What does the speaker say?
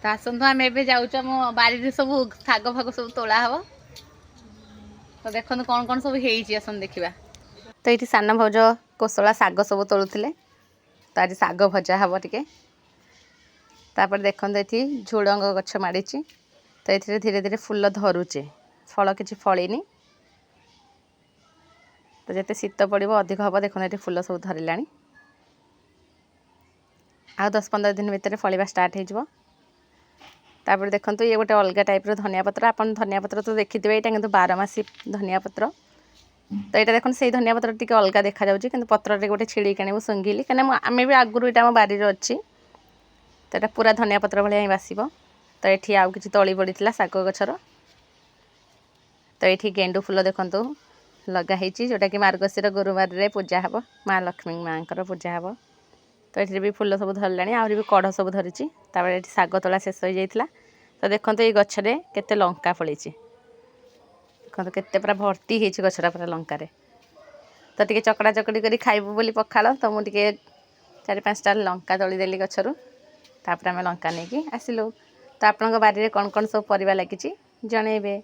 आसतु आम ए जाऊँ आम बारी सब शाग फाग सब तोला हम तो देखो कौन कौन सब आसन देखा तो ये सान भौज कोसला शाग सब तोलुले तो आज शाग भजा हम टे देखते ये झुड़ंग गछ माड़ी तो ये धीरे धीरे फूल धरुचे फल किसी फलनी तो जिते शीत पड़ो अधिक हम देखते ये फूल सब धरला आ 10-15 दिन भितर फलिया स्टार्ट होपर देखो ये गोटे अलग टाइप धनिया पत्र आप धनिया पत्र तो देखिथे यहाँ कि 12 धनिया पत्र तो यहाँ देखो से धनिया पत्र टी अलग देखा कि पत्र गोटे छिड़ी आने सुंघिली कहीं आम भी आगुरी यहाँ बारी अच्छी तो यहाँ पूरा धनिया पत्र भाई बासब तो ये आउ कि तली पड़ा शाग गछर तो ये गेंडु फूल देखु लगाई जोटा कि मार्गशीर गुरुवार रे पूजा हम माँ लक्ष्मी माँ पूजा हम तो ये भी फूल सब धरला आहरी भी कढ़ सब धरी ये शाग तोला शेष हो जाता तो देखो ये गचरे केते लंका फली देखो केते पूरा भर्ती होती गछटा पूरा लंकार तो टे चकड़ा चकड़ी कर खाइबू बोली पखाड़ तो मुझे 4-5टा लंका तोलीदेली गचरू तापर आम लंका नहीं आसिलु तो आपण बारी में कौन कौन सब परिवा लगी जनइबे।